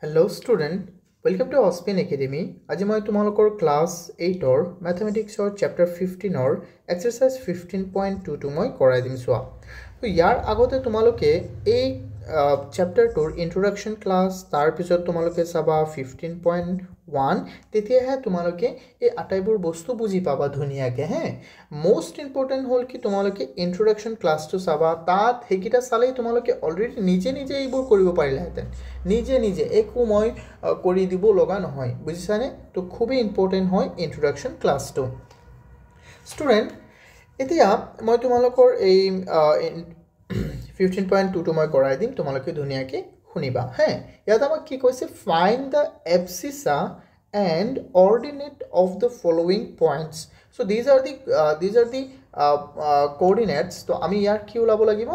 Hello student, welcome to Ospian Academy. আজি মই তোমালোকৰ ক্লাস 8 ৰ ম্যাথমেটিক্সৰ চ্যাপ্টাৰ 15 ৰ এক্সাৰসাইজ 15.2 টো মই কৰাই দিম সোৱা। তো ইয়াৰ আগতে তোমালোকে এই চ্যাপ্টাৰটোৰ ইন্ট্ৰোডাকশন ক্লাস তাৰ পিছত তোমালোকে চাবা 15.1 তেতিয়াহে তোমালোকে এই আটাইবোৰ বস্তু বুজি পাবা ধুনিয়াকে হে। মোস্ট ইম্পৰ্টেন্ট হল কি তোমালোকে ইন্ট্ৰোডাকশন ক্লাসটো চাবা তাত হেকিটা চালেই তোমালোকে অলৰেডি নিজে নিজে এইবোৰ কৰিব পাৰিলাহেতেন নিজে নিজে একো মই কৰি দিব লগা নহয় বুজিছানে। তো খুবই ইম্পৰ্টেন্ট হয় ইন্ট্ৰোডাকশন ক্লাসটো। স্টুডেন্ট এতিয়া মই তোমালোকৰ এই 15.2 টো মই কৰাই দিম তোমালোকে ধুনিয়াকে শুনিবা হে। ইয়াত আমাক কি কৈছে find the abscissa and ordinate of the following points. So these are the coordinates. তো আমি ইয়াৰ কি ওলাব লাগিব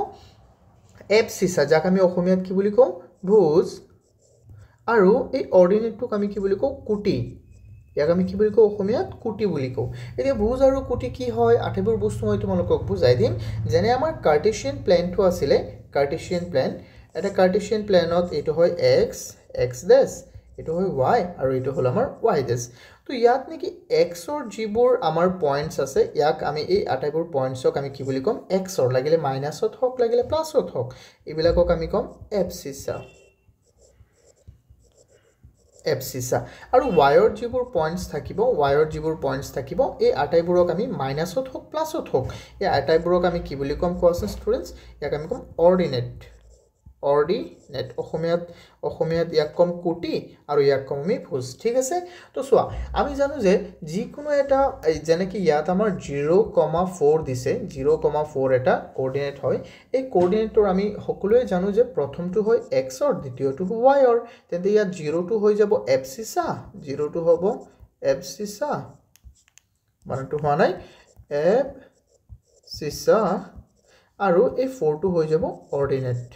abscissa যাক আমি অসমীয়াত কি বুলি কওঁ ভুজ আৰু এই অৰ্ডিনেটটোক আমি কি বুলি কওঁ কুটি। ইয়াক আমি কি বুলি কওঁ অসমীয়াত কুটি বুলি কওঁ। এতিয়া ভুজ আৰু কুটি কি হয় আটাইবোৰ বস্তু মই তোমালোকক বুজাই দিম। যেনে আমাৰ কাৰ্টেছিয়ান প্লেনটো আছিলে কাৰ্টেছিয়ান প্লেন এটা কাৰ্টেছিয়ান প্লেনত এটো হয় x x ডেশ এটো হয় y আৰু এটো হল আমাৰ y ডেশ। তো ইয়াত নেকি x ৰ যিবোৰ আমাৰ পয়েন্টস আছে ইয়াক আমি এই আটাইবোৰ পয়েন্টসক আমি কি বুলি কম x ৰ লাগিলে মাইনাসত হক লাগিলে প্লাসত হক এইবিলাকক আমি কম abscissa আৰু y ৰ যিবোৰ পয়েন্টস থাকিব y ৰ যিবোৰ পয়েন্টস থাকিব এই আটাইবোৰক আমি মাইনাসত হক প্লাসত হক এই আটাইবোৰক আমি কি বুলি কম কোৱাচোন স্টুডেন্টস ইয়াক আমি কম অৰ্ডিনেট অসমীয়াত ইয়াক কম কুটি আৰু ইয়াক কম আমি ভুজ ঠিক আছে। তো চোৱা আমি জানো যে যিকোনো এটা যেনে কি ইয়াত আমাৰ 0,4 দিছে 0,4 এটা কোঅৰ্ডিনেট হয় এই কোঅৰ্ডিনেটৰ আমি সকলোৱে জানো যে প্ৰথমটো হয় x ৰ দ্বিতীয়টো y ৰ তেন্তে ইয়াত 0 টো হৈ যাব abscissa 0 টো হ'ব abscissa মানেটো হোৱা নাই abscissa আৰু এই 4 টো হৈ যাব অৰ্ডিনেট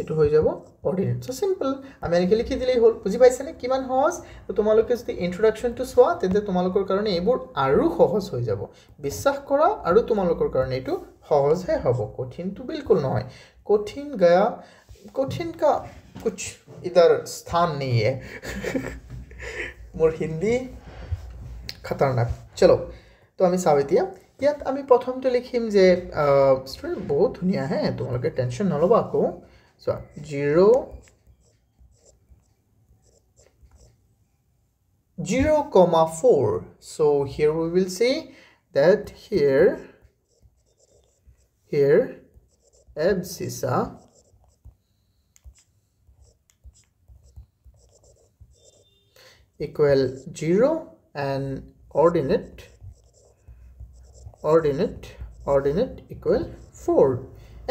এটো হৈ যাব অৰ্ডিনেট। সো সিম্পল আমি এনেকৈ লিখি দিলেই হল বুজি পাইছানে কিমান সহজ। তো তোমালোকে যদি ইন্ট্ৰোডাকশনটো চোৱা তেন্তে তোমালোকৰ কাৰণে এইবোৰ আৰু সহজ হৈ যাব বিশ্বাস কৰা আৰু তোমালোকৰ কাৰণে এটো সহজহে হ'ব কঠিনটো বিলকুল নহয়। कठिन का कुछ इधर स्थान नहीं है मोर हिंदी खतरनाक। चलो तो আমি চাও এতিয়া ইয়াত আমি প্ৰথমতে লিখিম যে স্টুডেন্ট বহুত ধুনিয়া হে তোমালোকে টেনশন নলবা আকৌ। So 0,4. So here we will say that here abscissa equal 0 and ordinate equal 4.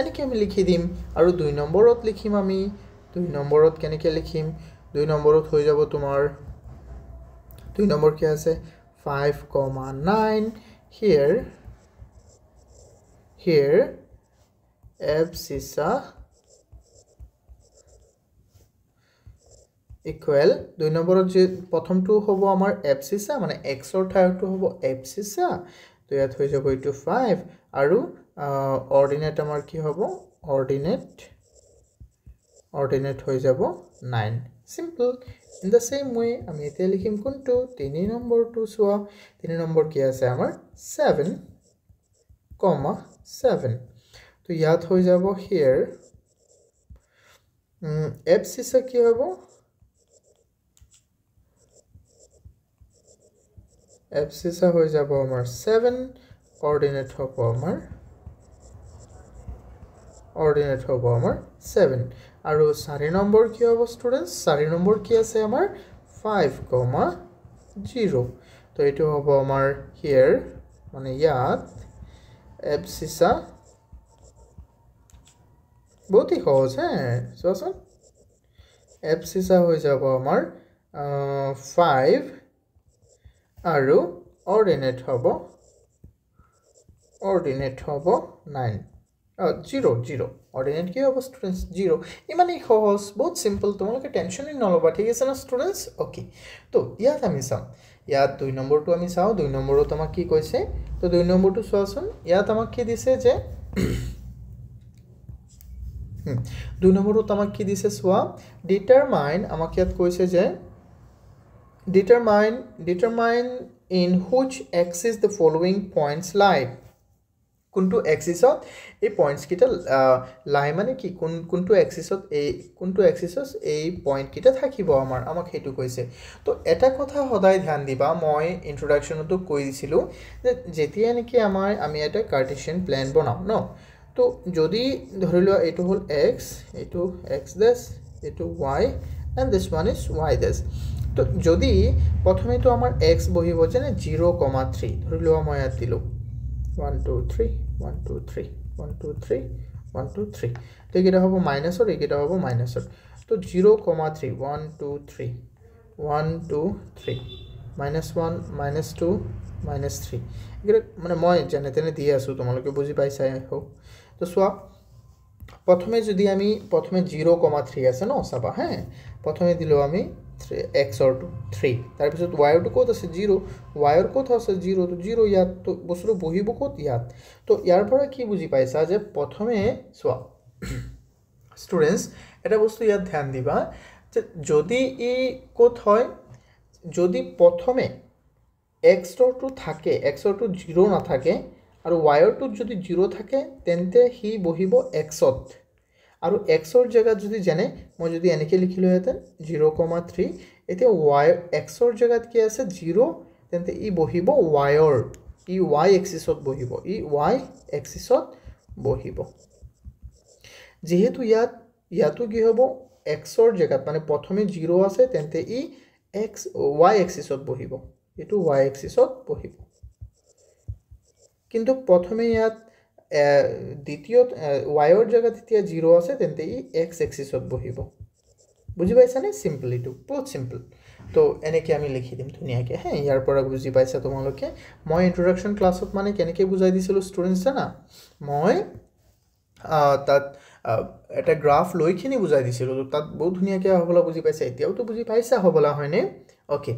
এনেকৈ আমি লিখি দিম আৰু 2 নম্বৰত লিখিম আমি 2 নম্বৰত কেনেকৈ লিখিম 2 নম্বৰত হৈ যাব তোমাৰ 2 নম্বৰ কি আছে 5,9 here abscissa equal 2 নম্বৰত যে প্ৰথমটো হ'ব আমাৰ abscissa মানে x ৰ ঠাইটো হ'ব abscissa তো ইয়াত হৈ যাব এইটো 5 আৰু অৰ্ডিনেট আমাৰ কি হ'ব অৰ্ডিনেট হৈ যাব 9 simple. In the same way আমি এতিয়া লিখিম কোনটো 3 নম্বৰটো চোৱা 3 নম্বৰ কি আছে আমাৰ 7,7 তো ইয়াত হৈ যাব here abscissa কি হ'ব abscissa হৈ যাব আমাৰ 7 অৰ্ডিনেট হ'ব আমাৰ 7 আৰু 4 নম্বৰ কি হ'ব স্টুডেন্টস 4 নম্বৰ কি আছে আমাৰ 5,0 তো এটো হ'ব আমাৰ here মানে ইয়াত abscissa বহুত সহজ হে চোৱাচোন abscissa হৈ যাব আমাৰ 5 আৰু অৰ্ডিনেট হ'ব 9 0 অৰ্ডিনেট কি হ'ব স্টুডেন্টস 0 ইমানেই সহজ বহুত সিম্পল তোমালোকে টেনশনই নলবা ঠিক আছে না স্টুডেন্টস ওকে। তো ইয়াত আমি চাম ইয়াত 2 নম্বৰটো আমি চাও 2 নম্বৰত আমাক কি কৈছে তো 2 নম্বৰটো চোৱাচোন ইয়াত আমাক কি দিছে যে 2 নম্বৰত আমাক কি দিছে সোয়া ডিটারমাইন আমাক ইয়াত কৈছে যে determine in which axis the following points lie কোনটো এক্সিসত এই পয়েন্টস কিটা লাই মানে কি কোনটো এক্সিসত এই পয়েন্ট কিটা থাকিব আমাক হেতু কৈছে তো এটা কথা সদায় ধ্যান দিবা মই ইন্ট্রোডাকশনতো কৈ দিছিলো যে যেতিয়া নেকি আমি এটা কার্টেসিয়ান প্ল্যান বনাও ন তো যদি ধৰি লোৱা এটো হল x এটো x dash এটো y and this one is y dash তো যদি প্রথমে তো আমার x বহিব যে 0,3 ধৰি লোৱা মই ইয়াত দিলো 1 2 3 1 2 3 1 2 3 1 2 3 তো এটা হ'ব মাইনাসৰ এটা হ'ব মাইনাসৰ তো 0,3 1 2 3 1 2 3 -1 -2 -3 এটা মানে মই জানে তেনে দি আছো তোমালোকে বুজি পাইছা হোক তো সোয়া প্রথমে যদি আমি প্রথমে 0,3 আছে ন সাবা হ্যাঁ প্রথমে দিলো আমি x or 3 তার পিছত y to কত আছে 0 y or কত আছে 0 তো 0 ইয়াত তো বস্তু বহিব কত ইয়াত তো ইয়াৰ পৰা কি বুজি পাইছা যে প্রথমে সোয়া স্টুডেন্টস এটা বস্তু ইয়াত ধ্যান দিবা যে যদি এই কত হয় যদি প্রথমে x to থাকে x to 0 না থাকে আৰু y to যদি 0 থাকে তেন্তে হি বহিব x ত আৰু x ৰ জায়গাত যদি জানে মই যদি এনেকে লিখিলো হেতেন 0,3 এতে y x ৰ জায়গাত কি আছে 0 তেন্তে ই বহিব y ৰ ই y এক্সিসত বহিব ই y এক্সিসত বহিব যেহেতু ইয়াতো কি হ'ব x ৰ জায়গাত মানে প্ৰথমে 0 আছে তেন্তে ই x y এক্সিসত বহিব এটো y এক্সিসত বহিব কিন্তু প্রথমে ইয়াত দ্বিতীয় y ৰ জায়গাত এতিয়া 0 আছে তেন্তে ই x এক্সিসত বহিব বুজি পাইছা নে সিম্পল ইটো বহুত সিম্পল তো এনেকে আমি লিখি দিম ধুনিয়াকে হ্যাঁ ইয়াৰ পৰা বুজি পাইছা তোমালোকে মই ইন্ট্রোডাকশন ক্লাছত মানে কেনেকে বুজাই দিছিলো স্টুডেন্টস জানা মই তাত এটা গ্ৰাফ লৈখিনি বুজাই দিছিলো তো তাত বহুত ধুনিয়াকে হবলা বুজি পাইছা এতিয়াও তো বুজি পাইছা হবলা হয়নে ওকে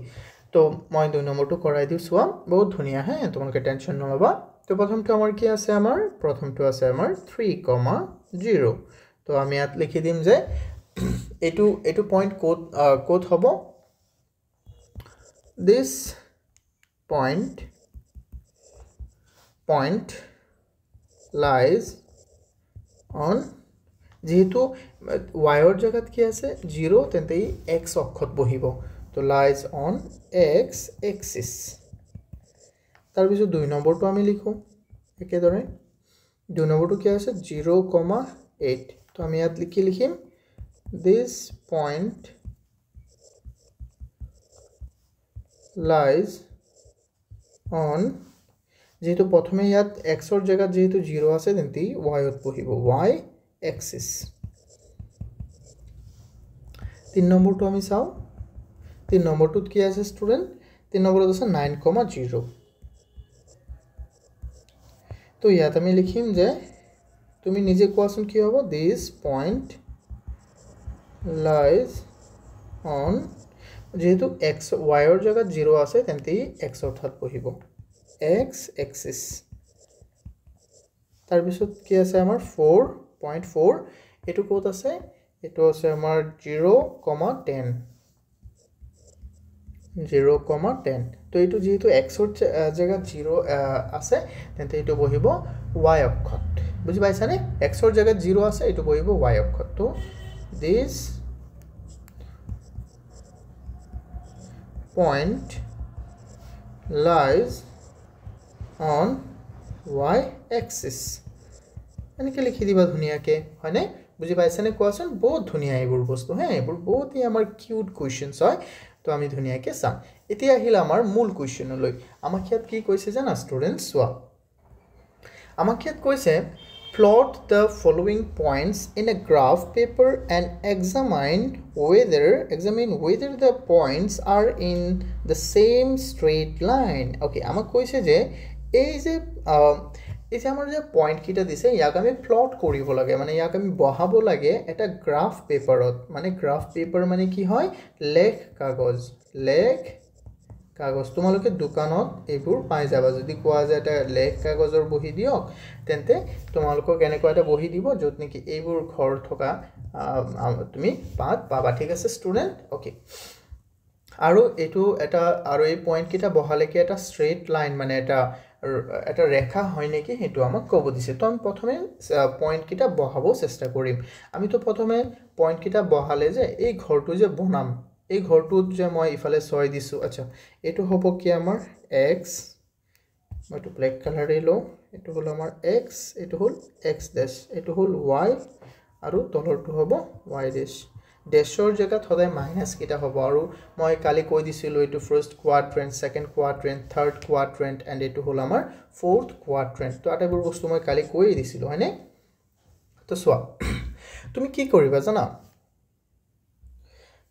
তো মই 2 নম্বৰটো কৰাই দিও সোয়া বহুত ধুনিয়া হ্যাঁ তোমালোকে টেনশন নলবা তো প্ৰথমটো আমাৰ কি আছে প্ৰথমটো আছে 3,0 তো আমি ইয়াত লিখি দিম যে এটো পয়েন্ট কোড হ'ব this point lies on যেহেতু y ৰ জায়গাত কি আছে 0 তেন্তে ই x অক্ষত বহিব তো lies on x axis তাৰ পিছত 2 নম্বৰটো আমি লিখো একেদৰে 2 নম্বৰটো কি আছে 0,8 তো আমি ইয়াত লিখিম this point lies on যেহেতু প্রথমে ইয়াত x ৰ জায়গাত যেহেতু 0 আছে তেন্তে y ত বহিব y axis 3 নম্বৰটো আমি চাও 3 নম্বৰটোত কি আছে স্টুডেন্ট 3 নম্বৰত আছে 9,0 তো ইয়াত আমি লিখিম যে তুমি নিজে কোৱাচোন কি হ'ব this point lies on যেহেতু x y ৰ জায়গাত 0 আছে তেন্তে x অৰ্থাৎ বহিব x axis তাৰ পিছত কি আছে আমাৰ 4.4 এটো ক'ত আছে এটো আছে আমাৰ 0,10 তো এটো যেহেতু x ৰ জায়গাত 0 আছে তেন্তে এটো বহিব y অক্ষত বুজি পাইছানে x ৰ জায়গাত 0 আছে এটো বহিব y অক্ষত তো this point lies on y axis এনেকে লিখি দিবা ধুনিয়াকে হয়নে বুজি পাইছানে কোৱাচোন বহুত ধুনিয়া এইবোৰ বস্তু হ্যাঁ এইবোৰ বহুতই আমাৰ কিউট কোৱেশ্চনস হয় তো আমি ধুনিয়াকে চাম এতিয়া আহিল আমাৰ মূল কোৱেশ্চনলৈ আমাক ইয়াত কি কৈছে জানা স্টুডেন্টস সোয়া আমাক ইয়াত কৈছে plot the following points in a graph paper and examine whether the points are in the same straight line okay আমাক কৈছে যে এই যে আমাৰ যে পয়েন্ট কিটা দিছে ইয়াক আমি প্লট কৰিব লাগে মানে ইয়াক আমি বহাব লাগে এটা গ্ৰাফ পেপাৰত মানে গ্ৰাফ পেপাৰ মানে কি হয় লেখ কাগজ তোমালোকে দোকানত এইবোৰ পাই যাবা যদি কোৱা যায় এটা লেখ কাগজৰ বহি দিয়ক তেন্তে তোমালোকক এনেকুৱা এটা বহি দিব য'ত নেকি এইবোৰ ঘৰ থকা তুমি পাবা ঠিক আছে ষ্টুডেণ্ট ওকে আৰু এইটো এটা আৰু এই পইণ্ট কিটা বহালেকে এটা স্ট্ৰেইট লাইন মানে এটা ৰেখা হয় নেকি হেতু আমাক ক'ব দিছে তো আমি প্ৰথমে পইণ্ট কিটা বহাব চেষ্টা কৰিম আমি তো প্ৰথমে পইণ্ট কিটা বহালে যে এই ঘৰটো যে বনাম এই ঘৰটোত যে মই ইফালে 6 দিছো আচ্ছা এটো হ'ব কি আমাৰ x মই তো ব্ল্যাক কালাৰে লও এটো হল আমাৰ x এটো হল x ড্যাশ এটো হল y আৰু তলৰটো হ'ব y ড্যাশ ড্যাশৰ জায়গাত সদায় মাইনাস কিটা হ'ব আৰু মই কালি কৈ দিছিলো এটো ফাৰ্স্ট কোৱাড্ৰেন্ট সেকেন্ড কোৱাড্ৰেন্ট থাৰ্ড কোৱাড্ৰেন্ট এন্ড এটো হল আমাৰ ফোৰ্থ কোৱাড্ৰেন্ট তো আটাইবোৰ বস্তু মই কালি কৈ দিছিলো হয়নে তো সোৱা তুমি কি কৰিবা জানা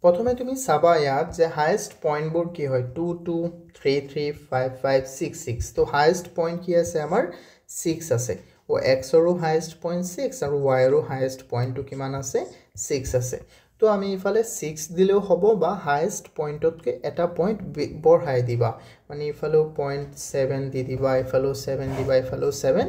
প্ৰথমে তুমি চাবা ইয়াত যে হাইয়েস্ট পইণ্টবোৰ কি হয় 2 2 3 3 5 5 6 6 তো হাইয়েস্ট পইণ্ট কি আছে আমাৰ 6 আছে ও x ৰো হাইয়েস্ট পইণ্ট 6 আৰু y ৰো হাইয়েস্ট পইণ্টটো কিমান আছে 6 আছে তো আমি ইফালে 6 দিলেও হ'ব বা হাইয়েস্ট পইণ্টতকে এটা পইণ্ট বঢ়াই দিবা মানে ইফালে 0.7 দি দিবা ইফালে 7 দিবা ইফালে 7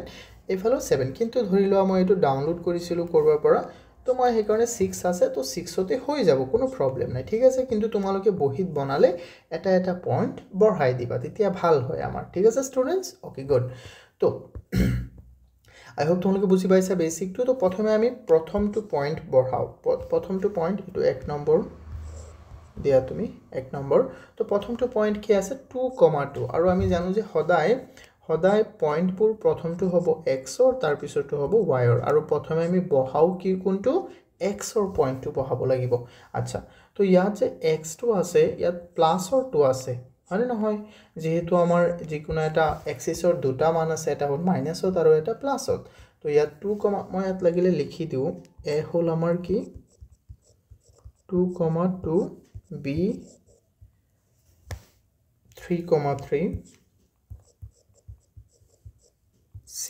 ইফালে 7 কিন্তু ধৰি লোৱা মই এটো ডাউনলোড কৰিছিলো কৰবাৰ পৰা তো মই হে কাৰণে 6 আছে তো 6 তে হৈ যাব কোনো প্ৰবলেম নাই ঠিক আছে কিন্তু তোমালোকে বহিত বনালে এটা পইণ্ট বঢ়াই দিবা তেতিয়া ভাল হয় আমাৰ ঠিক আছে ষ্টুডেন্টস ওকে গুড তো I hope তোমালোকে বুজি পাইছা বেসিক তো প্ৰথমে আমি প্ৰথমটো পইণ্ট বঢ়াও প্ৰথমটো পইণ্ট এটো 1 নম্বৰ দিয়া তুমি 1 নম্বৰ তো প্ৰথমটো পইণ্ট কি আছে 2,2 আৰু আমি জানো যে সদায় পইণ্টবোৰ প্ৰথমটো হ'ব x ৰ তাৰ পিছৰটো হ'ব y ৰ আৰু প্ৰথমে আমি বহাও কি কোনটো x ৰ পইণ্টটো বহাব লাগিব আচ্ছা তো ইয়াত যে x টো আছে ইয়াত প্লাসৰ টো আছে হয় নহয় যেহেতু আমাৰ যিকোনো এটা এক্সিসৰ দুটা মান আছে এটা হ'ল মাইনাসত আৰু এটা প্লাসত তো ইয়াত 2, মই ইয়াত লাগিলে লিখি দিও a হ'ল আমাৰ কি 2,2 b 3,3 c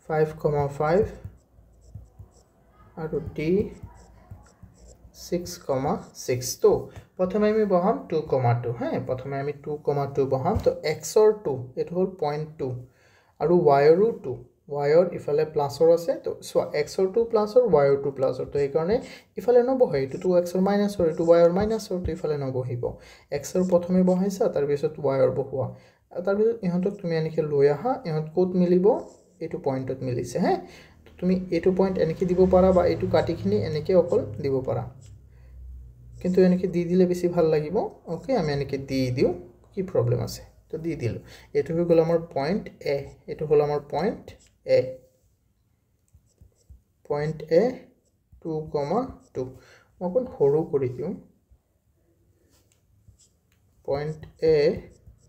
5,5 আৰু d 6,6 তো প্ৰথমে আমি বহাম 2,2 হ্যাঁ প্ৰথমে আমি 2,2 বহাম তো x ৰ 2 এটো হল 0.2 আৰু y ৰ 2 y ৰ ইফালে প্লাসৰ আছে তো সো x ৰ 2 প্লাসৰ y ৰ 2 প্লাসৰ তো এই কাৰণে ইফালে নবহে এটো 2x ৰ মাইনাসৰ এটো y ৰ মাইনাসৰ তো ইফালে নবহিব x ৰ প্ৰথমে বহাইছা তাৰ পিছত y ৰ বহুৱা তাৰ পিছত ইহতক তুমি এনেকে লৈ আহা ইহত কোত মিলিব এটো পইণ্টত মিলিছে হ্যাঁ তুমি এটো পইণ্ট এনেকে দিব পাৰা বা এটো কাটিখিনি এনেকে অকল দিব পাৰা কিন্তু এনেকে দি দিলে বেছি ভাল লাগিব ওকে আমি এনেকে দি দিও কি প্ৰবলেম আছে তো দি দিলো এটো হৈ গল আমাৰ পইণ্ট a এটো হল আমাৰ পইণ্ট a 2,2 অকন সৰু কৰি দিও পইণ্ট a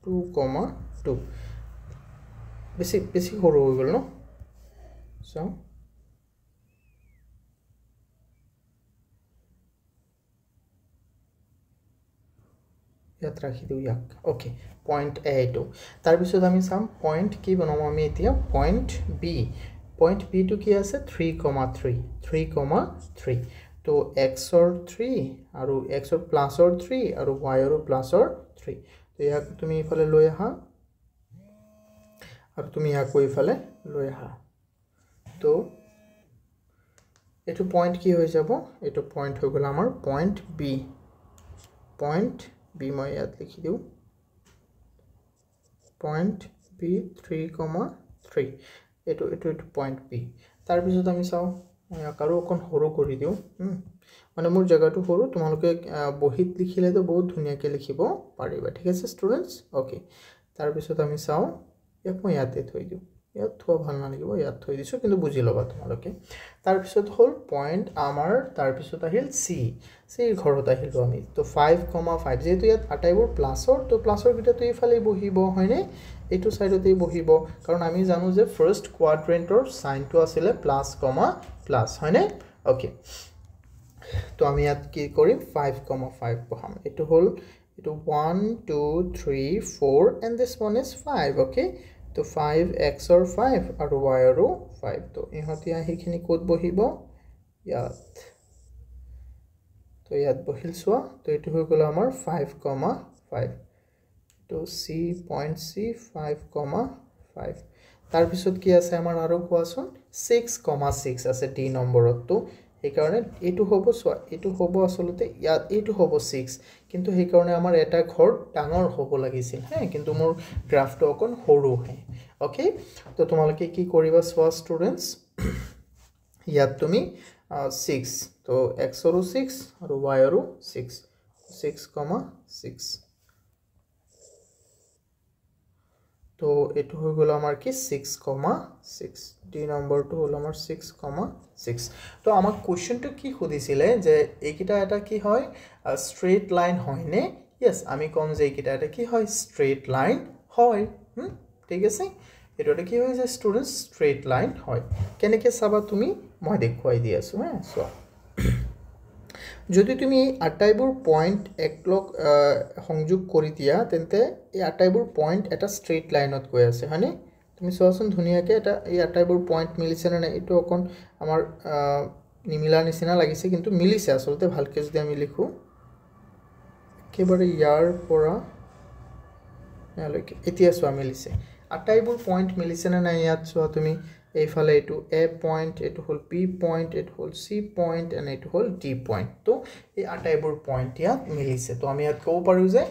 2,2 বেছি সৰু হৈ গল ন সো ইয়াত ৰাখি দিও ইয়াক ওকে পইণ্ট a টো তাৰ পিছত আমি চাম পইণ্ট কি বনাম আমি এতিয়া পইণ্ট b টো কি আছে 3,3 তো x ৰ 3 আৰু x ৰ প্লাসৰ 3 আৰু y ৰ প্লাসৰ 3 তো ইয়াক তুমি ইফালে লৈ আহা আৰু তুমি ইয়াক ইফালে লৈ আহা তো এটো পইণ্ট কি হৈ যাব এটো পইণ্ট হৈ গল আমাৰ পইণ্ট b মই ইয়াত লিখি দিও পইণ্ট b 3,3 এটো পইণ্ট b তাৰ পিছত আমি চাও মই আকাৰো অকন সৰু কৰি দিও মানে মোৰ জায়গাটো সৰু তোমালোকে বহিত লিখিলে তো বহুত ধুনিয়াকে লিখিব পাৰিবা ঠিক আছে ষ্টুডেন্টস ওকে তাৰ পিছত আমি চাও ইয়াক মই ইয়াতে থৈ দিও ইয়াত থোৱা ভাল নালাগিব ইয়াত থৈ দিছো কিন্তু বুজি লবা তোমালোকে তাৰ পিছত হল পইণ্ট আমাৰ তাৰ পিছত আহিল c ঘৰত আহিলো আমি তো 5,5 যেহেতু ইয়াত আটাইবোৰ প্লাসৰ তো প্লাসৰ কিটা তো ইফালে বহিব হয়নে এটো সাইডতে বহিব কাৰণ আমি জানো যে ফাৰ্স্ট কোৱাড্ৰেন্টৰ সাইনটো আছিল প্লাস হয়নে ওকে তো আমি ইয়াত কি কৰিম 5,5 বহাম এটো হল এটো 1 2 3 4 and this one is 5 okay তো 5x or 5 আৰু y আৰু 5 তো ইহতি আহিখিনি কোড বহিব ইয়াত তো তো ইয়াত বহিল চোৱা তো এটো হৈ গ'ল আমাৰ 5,5 তো C point C 5,5 তাৰ পিছত কি আছে আমাৰ আৰু কোৱাচোন 6,6 আছে D নম্বৰত তো এই কাৰণে এটো হ'ব চোৱা এটো হ'ব আসলতে ইয়াত এটো হ'ব 6 কিন্তু সেই কাৰণে আমাৰ এটা ঘৰ ডাঙৰ হ'ব লাগিছিল হে কিন্তু মোৰ গ্ৰাফটো অকন সৰু হে ওকে তো তোমালোকে কি কৰিবা চোৱা ষ্টুডেন্টস ইয়াত তুমি 6 তো x আৰু 6 আৰু y আৰু 6 6,6 তো এটো হৈ গ'ল আমাৰ কি 6,6 ডি নম্বৰটো হ'ল আমাৰ 6,6 তো আমাক কোৱেশ্চনটো কি খুদিছিলে যে এইকিটা এটা কি হয় স্ট্ৰেইট লাইন হয় নে यस আমি কম যে এইকিটা এটা কি হয় স্ট্ৰেইট লাইন হয় ঠিক আছে এটোটা কি হয় যে স্টুডেন্টস স্ট্ৰেইট লাইন হয় কেনেকে চাবা তুমি মই দেখুৱাই দি আছো হ্যাঁ সো যদি তুমি আটাইবোৰ পয়েন্ট একলক সংযোগ কৰি দিয়া তেন্তে এই আটাইবোৰ পয়েন্ট এটা স্ট্ৰেইট লাইনত গৈ আছে হয়নে তুমি চোৱাচোন ধুনিয়াকে এটা এই আটাইবোৰ পয়েন্ট মিলিছে না এটো অকন আমাৰ নিমিলা নিচিনা লাগিছে কিন্তু মিলিছে আসলতে ভালকে যদি আমি লিখো কেবাৰে ইয়াৰ পৰা নালৈকে এতিয়া চোৱা মিলিছে আটাইবোৰ পয়েন্ট মিলিছে না নাই ইয়াত চোৱা তুমি এইফালে এটো A পয়েন্ট এটো হল B পয়েন্ট এটো হল C পয়েন্ট এন্ড এটো হল D পয়েন্ট তো এই আটাইবোৰ পয়েন্ট ইয়াত মিলিছে তো আমি ইয়াত কও পাৰো যে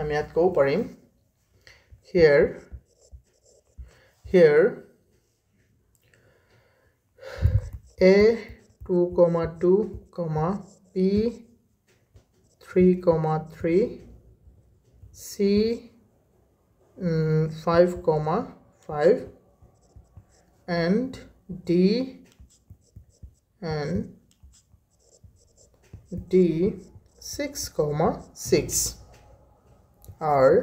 আমি ইয়াত কও পাৰিম here A 2,2, B 3,3 C 5,5 and D 6,6 are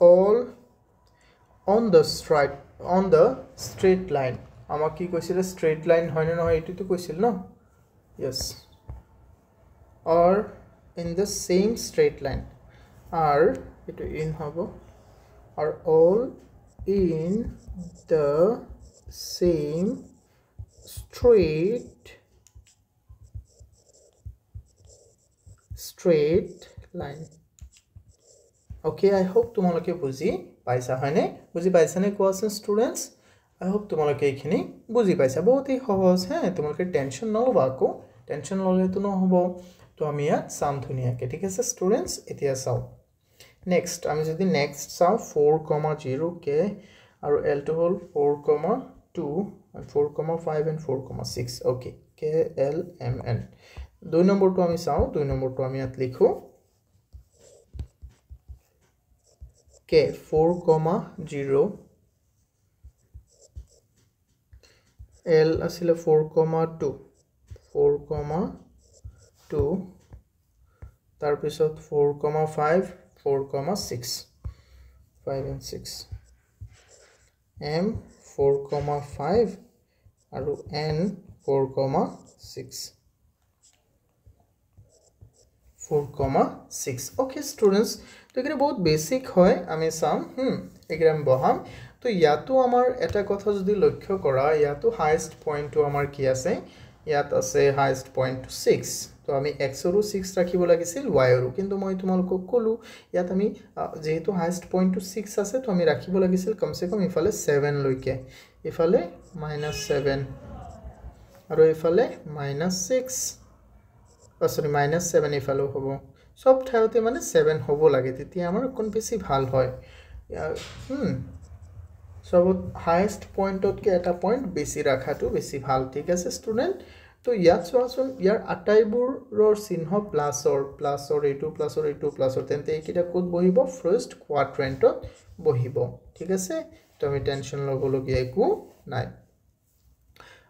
all on the straight line আমাক কি কৈছিল straight line হয় না নহয় এটো তো কৈছিল ন yes or in the same straight line are eto in hobo are all in the same straight line okay I hope তোমালোকে বুজি পাইছা হয়নে বুজি পাইছা নে কোৱাচোন ষ্টুডেন্টস I hope তোমালোকে এইখিনি বুজি পাইছা বহুতই সহজ হে তোমালোকে টেনশন নলবা কো টেনশন ললে তো নহব তো আমি ইয়াত সাম ধুনিয়াকে ঠিক আছে ষ্টুডেন্টস এতিয়া চাও নেক্সট আমি যদি নেক্সট চাও 4,0 কে আৰু L টো হল 4,2 and 4,5 and 4,6 okay K L M N দুই নম্বৰটো আমি চাও দুই নম্বৰটো আমি ইয়াত লিখো K 4,0 L asile 4,2 tar pisot 4,5 4,6 5 and 6 M 4,5 aru N 4,6 4,6 okay students তো এখানে বহুত বেসিক হয় আমি সাম এগ্রাম বহাম তো ইয়াতো আমার এটা কথা যদি লক্ষ্য করা ইয়াতো হাইয়েস্ট পয়েন্ট তো আমার কি আছে ইয়াত আছে হাইয়েস্ট পয়েন্ট 6 তো আমি x আৰু 6 ৰাখিব লাগিছিল y আৰু কিন্তু মই তোমালোকক কলো ইয়াত আমি যেহেতু হাইয়েস্ট পয়েন্ট 6 আছে তো আমি ৰাখিব লাগিছিল কমসে কম ইফালে 7 লৈকে ইফালে -7 আৰু ইফালে -6 সরি -7 ইফালে হ'ব সব ঠাইতে মানে 7 হ'ব লাগে তেতিয়া আমাৰ কোন বেছি ভাল হয় সব হাইয়েস্ট পয়েন্টতকে এটা পয়েন্ট বেছি ৰাখাটো বেছি ভাল ঠিক আছে স্টুডেন্ট তো ইয়াত চোৱাচোন ইয়াৰ আটাইবোৰৰ চিহ্ন প্লাছৰ এইটো তেন্তে এইকিটা কোড বহিব ফাৰ্স্ট কোৱাড্ৰেন্টত বহিব ঠিক আছে তো আমি টেনশন লবলগীয়া একো নাই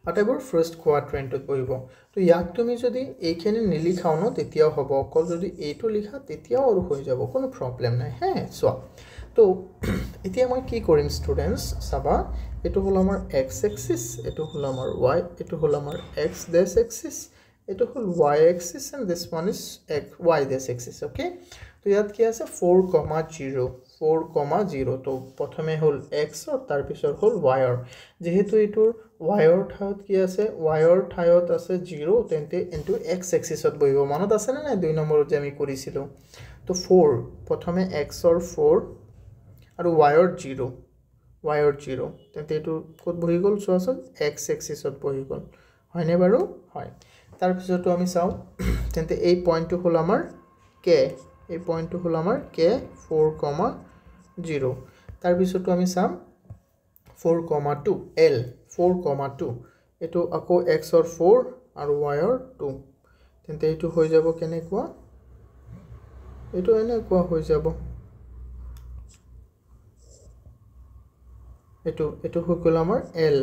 আটাইবোৰ ফাৰ্স্ট কোৱাড্ৰেন্টত বহিব তো ইয়াক তুমি যদি এইখিনি নিলিখাও ন তেতিয়াও হ'ব অকল যদি এইটো লিখা তেতিয়াও আৰু হৈ যাব কোনো প্ৰবলেম নাই হে সো তো এতিয়া মই কি কৰিম ষ্টুডেন্টস সাবা এটো হল আমাৰ x axis এটো হল আমাৰ y এটো হল আমাৰ x dash axis এটো হল y axis and this one is y dash axis okay তো ইয়াত কি আছে 4,0 তো প্ৰথমে হল x আৰু তাৰ পিছৰ হল y যেহেতু এটোৰ ৱাইৰ ঠাইত কি আছে ৱাইৰ ঠাইত আছে 0 তেন্তে ইনটু x এক্সিছত বহিব মনত আছে না নাই 2 নম্বৰত যে আমি কৰিছিলো তো 4 প্ৰথমে x ৰ 4 আৰু ৱাইৰ 0 তেন্তে এটো ক'ত বহি গ'ল চোৱাচোন x এক্সিছত বহি গ'ল হয়নে বাৰু হয় তাৰ পিছতো আমি চাও তেন্তে এই পইণ্টটো হল আমাৰ k এই পইণ্টটো হল আমাৰ k 4,0 তাৰ পিছতো আমি চাম 4,2 l 4,2 এটো আকৌ x ৰ 4 আৰু y ৰ 2 তেন্তে এটো হৈ যাব কেনেকুৱা এটো এনেকুৱা হৈ যাব এটো হৈ গ'ল আমাৰ l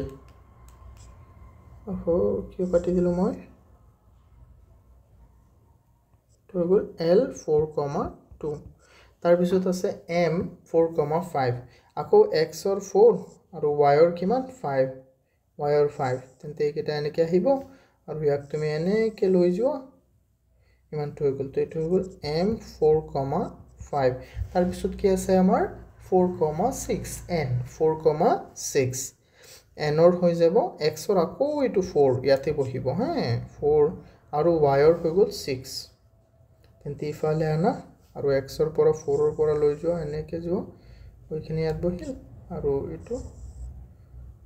কিয় কাটি দিলো মই তো হৈ গ'ল l 4,2 তাৰ পিছত আছে m 4,5 আকৌ x ৰ 4 আৰু y ৰ কিমান 5 y ৰ 5 তেন্তে এইকেইটা এনেকৈ আহিব আৰু ইয়াক তুমি এনেকৈ লৈ যোৱা ইমানটো হৈ গ'ল তো এইটো হৈ গ'ল m 4,5 তাৰ পিছত কি আছে আমাৰ 4,6 n 4,6 n ৰ হৈ যাব x ৰ আকৌ এইটো 4 ইয়াতে বহিব হা 4 আৰু y ৰ হৈ গ'ল 6 তেন্তে ইফালে আনা আৰু x ৰ পৰা 4 ৰ পৰা লৈ যোৱা এনেকৈ যোৱা ওইখিনি ইয়াত বহিল আৰু এইটো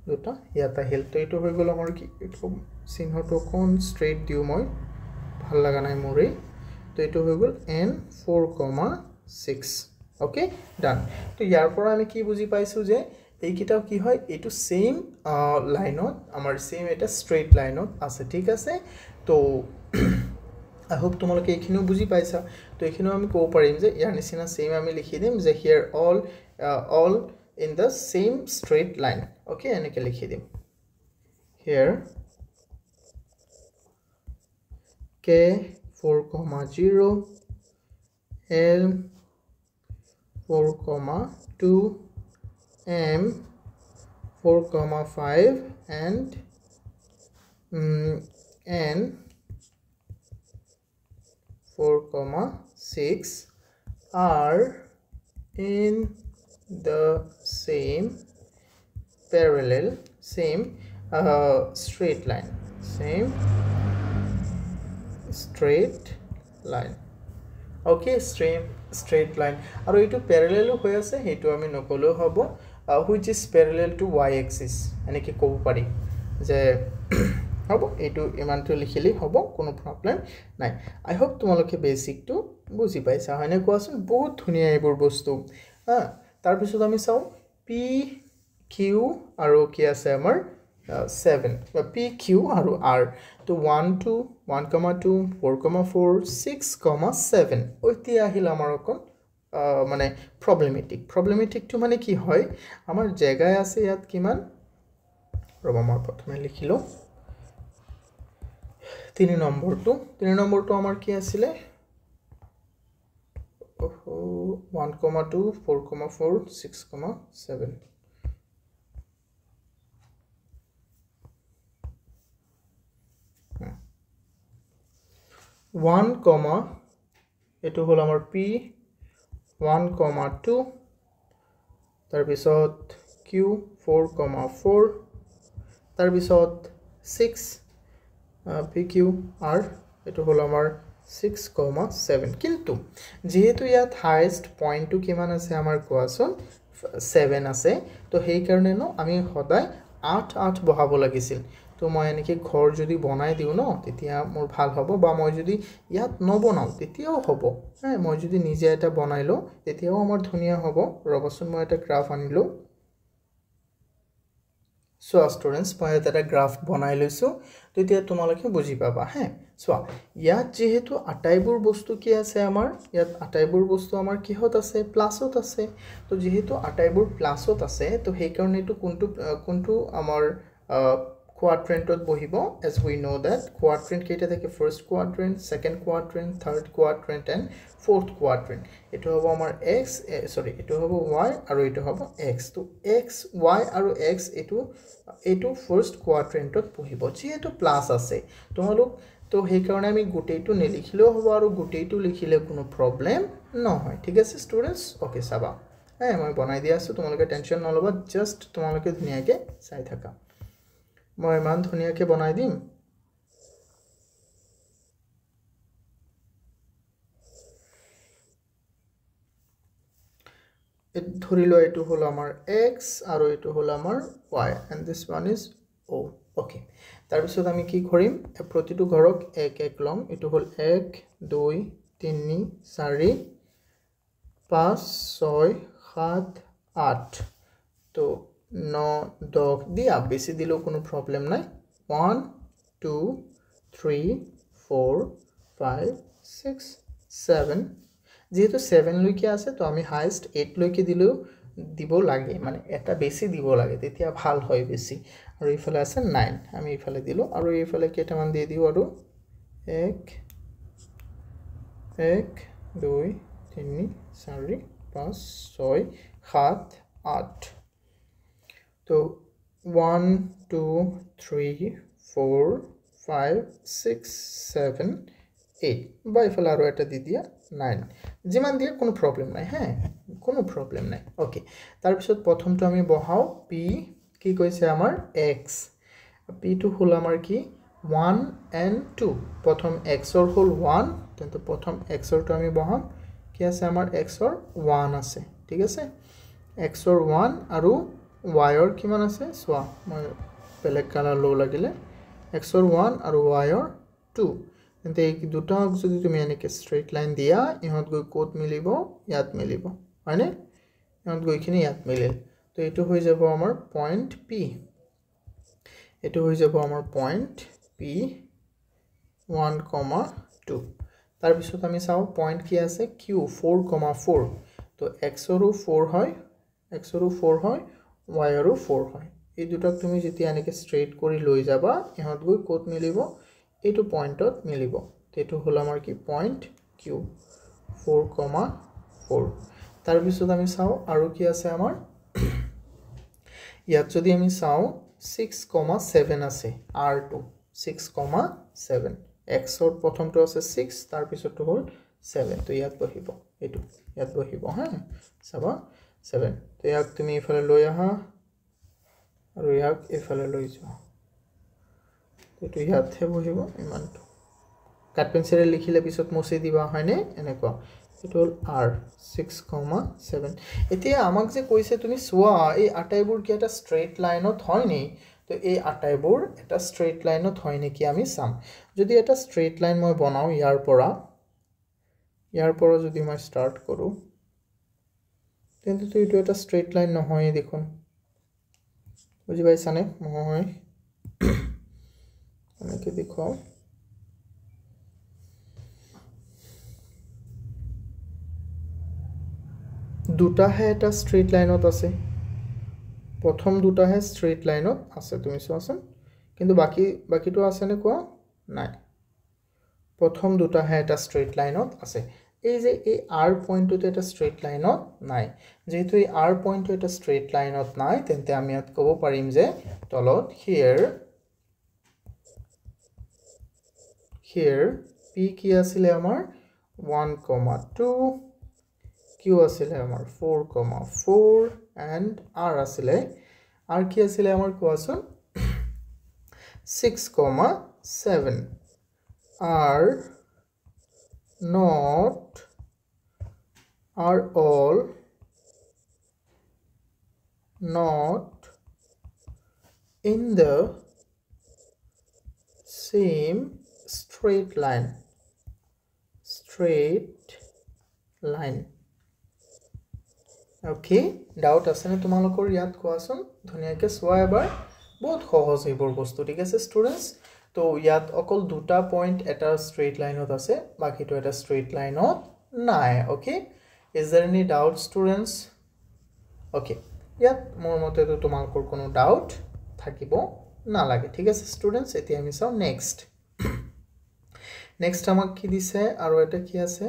দুটা ইয়াত আহিল তো এইটো হৈ গ'ল আমাৰ কি এইটো চিহ্নটো কোন ষ্ট্ৰেইট দিও মই ভাল লাগা নাই মোৰে তো এইটো হৈ গ'ল n 4,6 ওকে ডান তো ইয়াৰ পৰা আমি কি বুজি পাইছো যে এই কিটাও কি হয় এইটো সেম লাইনত আমাৰ সেম এটা ষ্ট্ৰেইট লাইনত আছে ঠিক আছে তো I hope তোমালোকে এইখিনিও বুজি পাইছা তো এইখিনিও আমি ক'ব পাৰিম যে ইয়াৰ নিচিনা সেম আমি লিখি দিম যে here all in the same straight line okay এনেকৈ লিখি দিম here k 4,0 l 4,2 m 4,5 and n 4,6 are in the same parallel same straight line okay straight line আৰু এটো parallel হৈ আছে হেটো আমি নকলো হ'ব which is parallel to y axis এনেকৈ ক'ব পাৰি যে হ'ব এটো ইমানটো লিখিলি হ'ব কোনো প্ৰবলেম নাই আই হোপ তোমালোকে বেসিকটো বুজি পাইছা হয়নে কোৱাচোন বহুত ধুনিয়া এইবোৰ বস্তু তাৰ পিছত আমি চাও p q আৰু কি আছে আমাৰ 7 p q আৰু r তো 1 2 1,2 4,4 6,7 ওইতি আহিল আমাৰ অকল মানে problematic তো মানে কি হয় আমাৰ জায়গায় আছে ইয়াত কিমান ৰবা মই প্ৰথমে লিখিলো 3 নম্বৰটো আমাৰ কি আছিল 1,2 4,4 6,7 1, এটো হল আমাৰ p 1,2 তাৰ পিছত q 4,4 তাৰ পিছত 6 pq r এটো হল আমাৰ 6,7 কিন্তু যেহেতু ইয়াত হাইয়েস্ট পয়েন্টটো কিমান আছে আমাৰ কোৱাচোন 7 আছে তো সেই কাৰণে ন আমি সদায় 8 বহাব লাগিছিল তো মই এনেকৈ ঘৰ যদি বনাই দিও ন তেতিয়া মোৰ ভাল হ'ব বা মই যদি ইয়াত নবনাও তেতিয়াও হ'ব মই যদি নিজে এটা বনাই লো তেতিয়াও আমাৰ ধুনিয়া হ'ব ৰবচোন মই এটা গ্ৰাফ আনিলো সো স্টুডেন্টস মই এটা গ্ৰাফ বনাই লৈছো তেতিয়া তোমালোকে বুজি পাবা সো ইয়াত যেহেতু আটাইবোৰ বস্তু কি আছে আমাৰ ইয়াত আটাইবোৰ বস্তু আমাৰ কিহত আছে প্লাসত আছে তো যেহেতু আটাইবোৰ প্লাসত আছে তো সেই কাৰণে এটো কোনটো আমাৰ quadrantত বহিব as we know that quadrant কেইটা থাকে first quadrant second quadrant third quadrant and fourth quadrant এটো হ'ব আমাৰ x এটো হ'ব y আৰু এটো হ'ব x তো x y আৰু x এটো first quadrantত বহিব যেহেতু প্লাস আছে তোমালোক তো সেই কাৰণে আমি গোটেইটো নেলিখিলেও হ'ব আৰু গোটেইটো লিখিলে কোনো প্ৰবলেম নহয় ঠিক আছে স্টুডেন্টস ওকে চাবা মই বনাই দিয়া আছো তোমালোকে টেনচন নলবা জাস্ট তোমালোকে ধুনিয়াকে চাই থাকা মই ইমান ধুনীয়াকৈ বনাই দিম ধৰি লোৱা এইটো হ'ল আমাৰ x আৰু এইটো হ'ল আমাৰ y and this one is o okay তাৰপিছত আমি কি কৰিম প্ৰতিটো ঘৰক এক এক লম এইটো হ'ল 1 2 3 4 5 6 7 8 তো 9 10 দিয়া বেছি দিলেও কোনো প্ৰবলেম নাই 1 2 3 4 5 6 7 যেহেতু 7 লৈকে আছে তো আমি হাইয়েস্ট 8 লৈকে দিলেও দিব লাগে মানে এটা বেছি দিব লাগে তেতিয়া ভাল হয় বেছি আৰু ইফালে আছে 9 আমি ইফালে দিলো আৰু ইফালে কেইটামান দি দিও আৰু 1 1 2 3 4 5 6 7 8 তো 1 2 3 4 5 6 7 8 বা ইফালে আৰু এটা দি দিয়া 9 যিমান দিয়ে কোনো প্ৰবলেম নাই হ্যাঁ কোনো প্ৰবলেম নাই ওকে তাৰ পিছত প্ৰথমটো আমি বহাও p কি কৈছে আমাৰ x p টু হল আমাৰ কি 1 and 2 প্ৰথম x ৰ হল 1 তেন্তে প্ৰথম x ৰ টো আমি বহাম কি আছে আমাৰ x ৰ 1 আছে ঠিক আছে x ৰ 1 আৰু y ৰ কিমান আছে সোৱা মই বেলেগ কালাৰ লো লাগিলে x ৰ 1 আৰু y ৰ 2 তেন্তে এই দুটা যদি তুমি এনেকে স্ট্ৰেইট লাইন দিয়া ইহত গৈ কোট মিলিব ইয়াত মিলিব হয়নে ইহত গৈখিনি ইয়াত মিলিল তো এটো হৈ যাব আমাৰ পয়েন্ট p এটো হৈ যাব আমাৰ পয়েন্ট p 1, 2 তাৰ পিছত আমি চাও পয়েন্ট কি আছে q 4, 4 তো x ৰো 4 হয় x ৰো 4 হয় y ৰো 4 হয় এই দুটাক তুমি যেতিয়া এনেকে স্ট্ৰেইট কৰি লৈ যাবা ইহত গৈ কোট মিলিব এইটো পয়েন্টত মিলিব তেটো হল আমাৰ কি পয়েন্ট q 4, 4 তাৰ পিছত আমি চাও আৰু কি আছে আমাৰ ইয়াত যদি আমি চাও 6, 7 আছে r2 6, 7 x ৰ প্ৰথমটো আছে 6 তাৰ পিছতটো হল 7 তো ইয়াত বহিব এটো ইয়াত বহিব হা চাবা 7 তো ইয়াক তুমি ইফালে লৈ আহা আৰু ইয়াক ইফালে লৈ যোৱা এটো ইয়াতহে বহিব ইমানটো কাট পেন্সিলে লিখিলে পিছত মুছি দিবা হয়নে এনেকুৱা এটো হল r 6, 7 এতিয়া আমাক যে কৈছে তুমি সোৱা এই আটাইবোৰ কি এটা স্ট্ৰেইট লাইনত হয় নি তো এই আটাইবোৰ এটা স্ট্ৰেইট লাইনত হয় নেকি আমি চাম যদি এটা স্ট্ৰেইট লাইন মই বনাও ইয়াৰ পৰা যদি মই স্টাৰ্ট কৰো তেন্তে তো এটো এটা স্ট্ৰেইট লাইন নহয় দেখুন বুজি পাইছানে মই এনেকে দেখাও দুটা হে এটা স্ট্রেইট লাইনত আছে প্ৰথম দুটা হে স্ট্ৰেইট লাইনত আছে তুমি চোৱাচোন কিন্তু বাকিটো আছে নে কোৱা নাই প্ৰথম দুটা হে এটা স্ট্রেইট লাইনত আছে এই যে এই r পয়েন্টটো এটা স্ট্রেইট লাইনত নাই যেহেতু এই r পয়েন্টটো এটা স্ট্রেইট লাইনত নাই তেন্তে আমি ইয়াত ক'ব পাৰিম যে তলত here p কি আছিল আমাৰ 1, 2 q আছিল আমাৰ 4, 4 and r আছিল r কি আছিল আমাৰ কোৱাচোন 6, 7 are all not in the same straight line okay doubt আছে না তোমালোকৰ ইয়াত কোৱাচোন ধুনিয়াকে সোৱা এবাৰ বহুত সহজ এইবোৰ বস্তু ঠিক আছে স্টুডেন্টস তো ইয়াত অকল দুটা পয়েন্ট এটা স্ট্রেইট লাইনত আছে বাকিটো এটা স্ট্রেইট লাইনত নাই okay is there any doubt students okay ইয়াত মোৰ মতে তো তোমালোকৰ কোনো ডাউট থাকিব না লাগে ঠিক আছে স্টুডেন্টস এতিয়া আমি চাও নেক্সট আমাক কি দিছে আৰু এটা কি আছে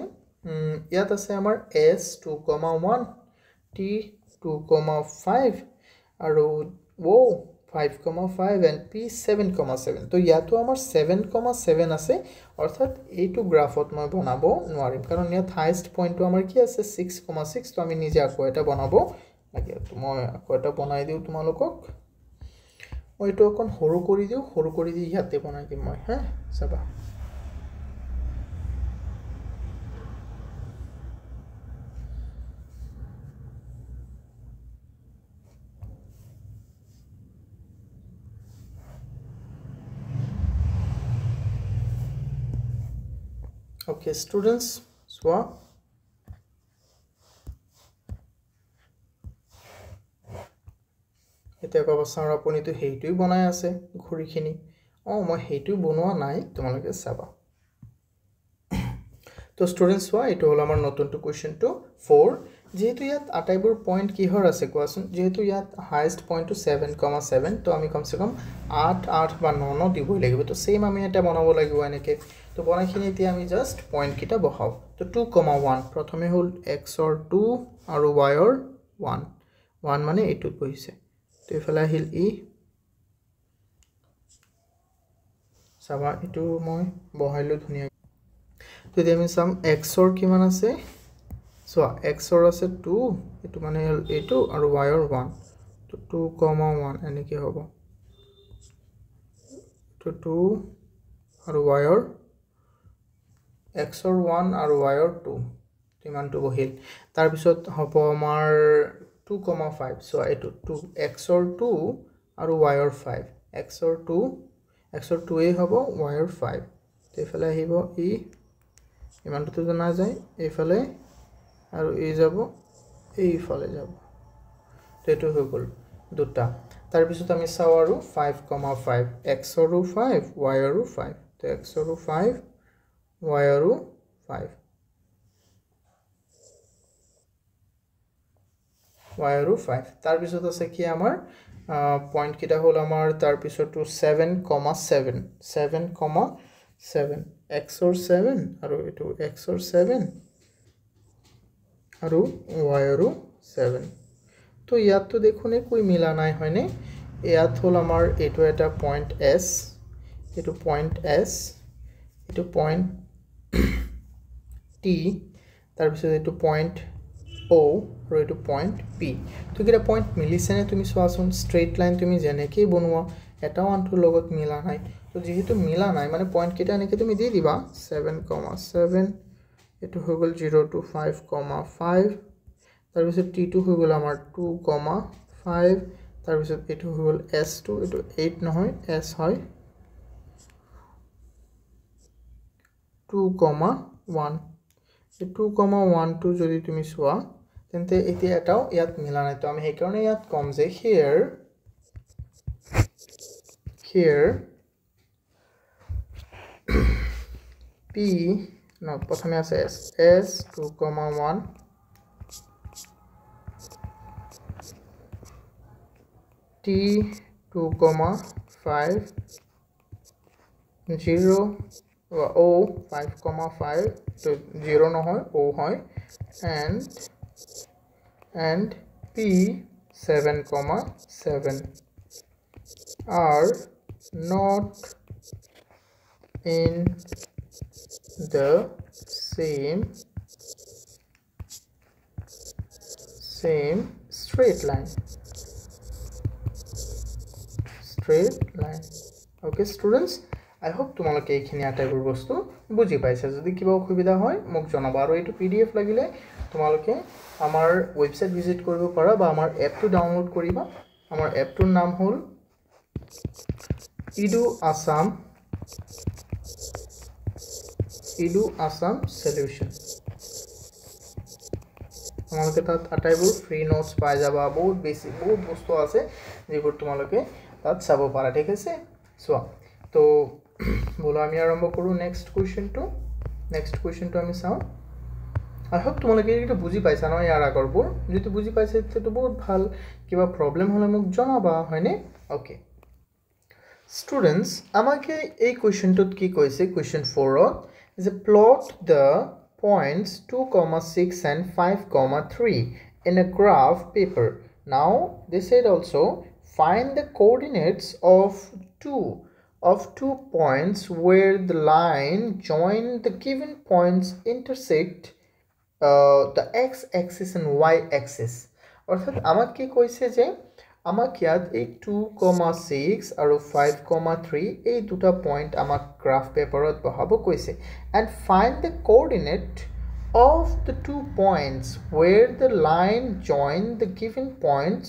ইয়াত আছে আমাৰ s 2, 1 t 2, 5 আৰু o 5, 5 and p 7, 7 তো ইয়াতো আমাৰ 7, 7 আছে অৰ্থাৎ এইটো গ্ৰাফত মই বনাব নোৱাৰিম কাৰণ ইয়াত হাইয়েস্ট পইণ্টটো আমাৰ কি আছে 6, 6 তো আমি নিজে আকৌ এটা বনাব লাগে তো মই আকৌ এটা বনাই দিও তোমালোকক মই এইটো অকণ সৰু কৰি দিওঁ সৰু কৰি দি ইয়াতে বনাই দিম মই হা চাবা Okay, students, so এতিয়া কব চাও আপুনি তো হেইটোই বনাই আছে ঘড়িখিনি মই হেইটো বনোৱা নাই তোমালোকে চাবা তো স্টুডেন্টস হোৱা এটো হল আমাৰ নতুনটো কোৱেশ্চন টু 4 যেহেতু ইয়াত আটাইবোৰ পয়েন্ট কিহৰ আছে কোৱাচোন যেহেতু ইয়াত হাইয়েস্ট পয়েন্ট টু 7,7 তো আমি কমসে কম 8 8 বা 9 9 দিবই লাগিব তো সেম আমি এটা বনাব লাগিব এনেকে তো বনাইখিনি এতিয়া আমি জাস্ট পয়েন্ট কিটা বহাও তো 2,1 প্ৰথমে হল x অৰ 2 আৰু y অৰ 1 1 মানে এটো কইছে তো ইফালে আহিল ই সাবা এটো মই বহাইলো ধুনিয়া তো এতিয়া আমি সাম x অৰ কিমান আছে সো x অৰ আছে 2 এটো মানে হল এটো আৰু y অৰ 1 তো 2,1 এনেকে হ'ব তো 2 আৰু y অৰ x অৰ 1 আৰু y অৰ 2 ইমানটো বহিল তাৰ পিছত হ'ব আমাৰ 2,5 সো এটো 2 x অৰ 2 আৰু y অৰ 5 x অৰ 2 এ হ'ব y অৰ 5 তো ইফালে আহিব ই ইমানটো জনা যায় এইফালে আৰু এই যাব এইফালে যাব তো এটো হৈ গল দুটা তাৰ পিছত আমি চাও আৰু 5,5 x অৰ 5 y অৰ 5 তো x অৰ 5 y অৰ 5 y অৰ 5 তাৰ পিছত আছে কি আমাৰ পয়েন্ট কিটা হল আমাৰ তাৰ পিছতো 7,7 7,7 x অৰ 7 আৰু এটো x অৰ 7 আৰু y অৰ 7 তো ইয়াত তো দেখুনে কই মিলা নাই হয়নে ইয়াত হল আমাৰ এটো এটা পয়েন্ট s এটো পয়েন্ট s এটো পয়েন্ট t তাৰ পিছত এটো পয়েন্ট o আৰু এটো পয়েন্ট p তো কিটা পয়েন্ট মিলিছেনে তুমি সোৱাচোন স্ট্ৰেইট লাইন তুমি জেনেকে বনোৱা এটা আনটোৰ লগত মিলা নাই তো যেহেতু মিলা নাই মানে পয়েন্ট কিটা এনেকে তুমি দি দিবা 7,7 এটো হৈ গল 0 to 5,5 তাৰ পিছত t2 হৈ গল আমাৰ 2,5 তাৰ পিছত এটো হৈ গল s2 এটো 8 নহয় s হয় 2,1 এই 2,1 টো যদি তুমি সোৱা তেন্তে এতিয়া এটাও ইয়াত মিলা নাই তো আমি সেই কাৰণে ইয়াত কম যে here p no প্ৰথমে আছে s 2,1 t 2,5 0 o 5,5 তো 0 নহয় o হয় and p 7,7 are not in the same straight line okay students I hope তোমালোকে এইখিনি আটাইবোৰ বস্তু বুজি পাইছা যদি কিবা অসুবিধা হয় মোক জনাবা আৰু এইটো pdf লাগিলে তোমালোকে আমাৰ ওয়েবসাইট ভিজিট কৰিব পাৰা বা আমাৰ এপটো ডাউনলোড কৰিবা আমাৰ এপটোৰ নাম হ'ল Edu Assam solution তোমালোকে তাত আটাইবোৰ ফ্ৰী নোটস পাই যাবা বহুত বস্তু আছে যেবোৰ তোমালোকে তাত চাব পাৰা ঠিক আছে সো তো বলো আমি আৰম্ভ কৰো নেক্সট কোৱেশ্চনটো আমি চাও I hope তোমালোকে এটা বুজি পাইছা ন ইয়াৰ আগৰবোৰ যদি বুজি পাইছে তো বহুত ভাল কিবা প্ৰবলেম হলে মোক জনাবা হয়নে ওকে স্টুডেন্টস আমাকে এই কোৱেশ্চনটোত কি কৈছে question 4 is a plot the points 2,6 and 5,3 in a graph paper now they said also find the coordinates of two points where the line join the given points intersect the x axis and y axis অর্থাৎ আমাক কি কৈছে যে আমাক ইয়াত এই 2,6 আৰু 5,3 এই দুটা পইণ্ট আমাক গ্ৰাফ পেপাৰত বহাব কৈছে and find the coordinate of the 2 points where the line join the given points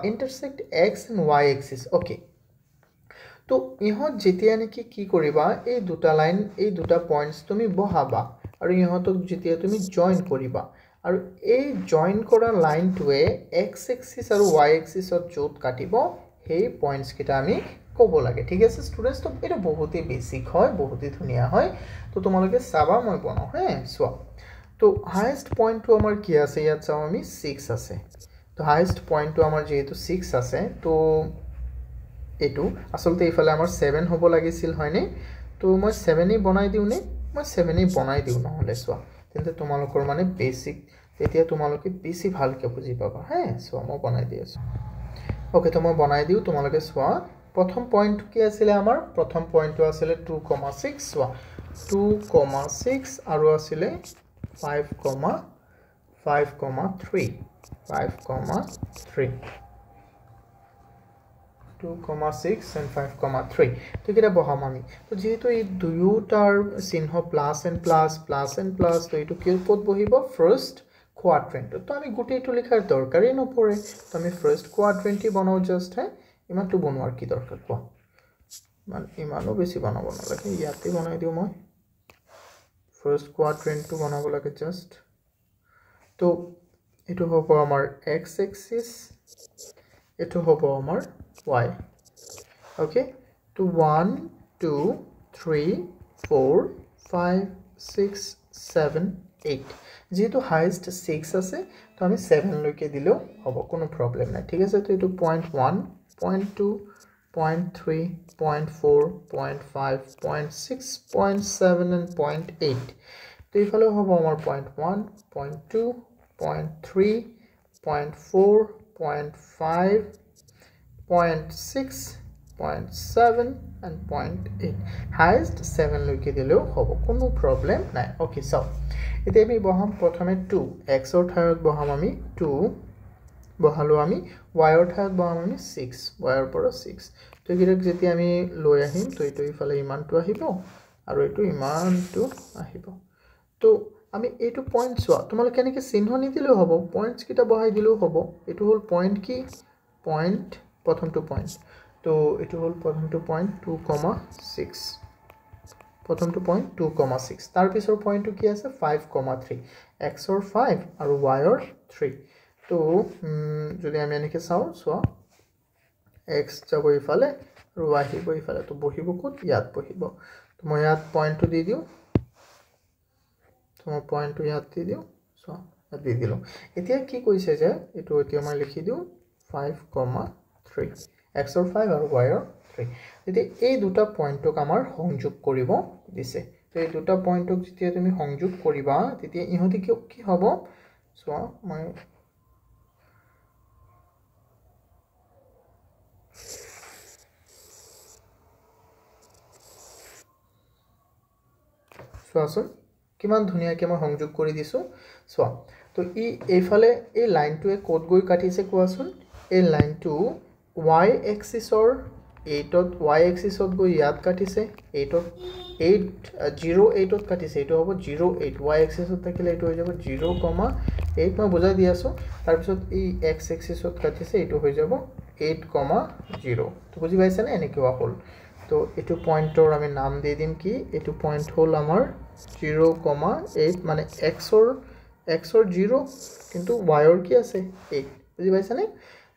intersect x and y axis. Okay, তো ইহঁত যেতিয়া নেকি কি কৰিবা এই দুটা লাইন এই দুটা পইণ্টছ তুমি বহাবা আৰু ইহঁতক যেতিয়া তুমি জইন কৰিবা আৰু এই জইন কৰা লাইনটোৱে এক্স এক্সিছ আৰু ৱাই এক্সিছত য'ত কাটিব সেই পইণ্টছকেইটা আমি ক'ব লাগে ঠিক আছে ষ্টুডেণ্টছ তো এইটো বহুতেই বেছিক হয় বহুতেই ধুনীয়া হয় তো তোমালোকে চাবা মই বনাওঁ হে চোৱা তো হায়েষ্ট পইণ্টটো আমাৰ কি আছে ইয়াত চাওঁ আমি 6 আছে তো হায়েষ্ট পইণ্টটো আমাৰ যেহেতু 6 আছে তো এটো আসলতে ইফালে আমাৰ 7 হ'ব লাগিছিল হয়নে তো মই 7 বনাই দিও নে মই 7 বনাই দিও নহলে সোৱা তেন্তে তোমালোকৰ মানে বেসিক তেতিয়া তোমালোকে বেছি ভালকে বুজি পাবা হে সোৱা মই বনাই দি আছো ওকে তো মই বনাই দিও তোমালোকে সোৱা প্ৰথম পইণ্ট কি আছিল আমাৰ প্ৰথম পইণ্টটো আছিল 2,6 সোৱা 2,6 আৰু আছিল 5,3 2,6 and 5,3 তো কিটা বহাম আমি তো যেহেতু এই দুয়োটাৰ চিহ্ন প্লাস এন্ড প্লাস তো এইটো কি পদ বহিব ফাৰ্স্ট কোয়াড্ৰেন্ট তো আমি গুটেইটো লিখাৰ দৰকাৰই নপৰে তো আমি ফাৰ্স্ট কোয়াড্ৰেন্টই বনাও জাস্ট হে ইমানটো বনোৱাৰ কি দৰকাৰ কোৱা মান ইমানো বেছি বনাব নালাগে ইয়াতে বনাই দিও মই ফাৰ্স্ট কোয়াড্ৰেন্টটো বনাব লাগে জাস্ট তো এটো হ'ব আমাৰ x axis এটো হ'ব আমাৰ y okay to 1 2 3 4 5 6 7 8 যেহেতু হাইয়েস্ট 6 আছে তো আমি 7 লৈকে দিলেও হ'ব কোনো প্ৰবলেম নাই ঠিক আছে তো এটো 0.1 0.2 0.3 0.4 0.5 0.6 0.7 and 0.8 তো ইফালে হ'ব আমাৰ 0.1 0.2 0.3 0.4 0.5 0.6 0.7 and 0.8 highest 7 লৈকে দিলেও হ'ব কোনো প্ৰবলেম নাই ওকে সো এতিয়া আমি বহাম প্ৰথমে 2 x ৰ ঠাইত বহাম আমি 2 বহালো আমি y ৰ ঠাইত বহাম আমি 6 y ৰ পৰা 6 তো গিৰক যেতিয়া আমি লৈ আহিম তো এইটো ইফালে ইমানটো আহিব আৰু এইটো ইমানটো আহিব তো আমি এইটো পয়েন্ট চোৱা তোমালোকে কেনেকৈ চিহ্ন নিদিলেও হ'ব পয়েন্টছ কিটা বহাই দিলেও হ'ব এইটো হল পয়েন্ট কি পয়েন্ট প্ৰথমটো পয়েন্ট তো এটো হল প্ৰথমটো পয়েন্ট 2,6 প্ৰথমটো পয়েন্ট 2,6 তাৰ পিছৰ পয়েন্টটো কি আছে 5,3 x ৰ 5 আৰু y ৰ 3 তো যদি আমি এনেকে চাও সোৱা x যাব ইফালে আৰু y আহিব ইফালে তো বহিব ক'ত ইয়াত বহিব তো মই ইয়াত পয়েন্টটো দি দিও তো মই পয়েন্টটো ইয়াত দি দিও সোৱা ইয়াত দি দিলো এতিয়া কি কৈছে যে এটো এতিয়া মই লিখি দিও 5,3 x ৰ 5 আৰু y ৰ 3 তেতিয়া এই দুটা পয়েন্টক আমাৰ সংযোগ কৰিব দিছে তো এই দুটা পয়েন্টক যেতিয়া তুমি সংযোগ কৰিবা তেতিয়া ইহতি কি হ'ব সোৱা মই সোৱাচোন কিমান ধুনিয়াকৈ মই সংযোগ কৰি দিছো সোৱা তো এইফালে এই লাইনটোৱে কোড গৈ কাটিছে কোৱাচোন এই লাইনটো y axisৰ 8ত y axisত গৈ ইয়াত কাটিছে 8ত 08ত কাটিছে এটো হ'ব 08 y axisত থাকিলে এটো হৈ যাব 0,8 মই বুজাই দি আছো তাৰ পিছত এই x axisত কাটিছে এটো হৈ যাব 8,0 তো বুজি পাইছানে এনেকৈ হ'ল তো এটো পয়েন্টৰ আমি নাম দি দিম কি এটো পয়েন্ট হল আমাৰ 0,8 মানে x ৰ 0 কিন্তু y ৰ কি আছে 8 বুজি পাইছানে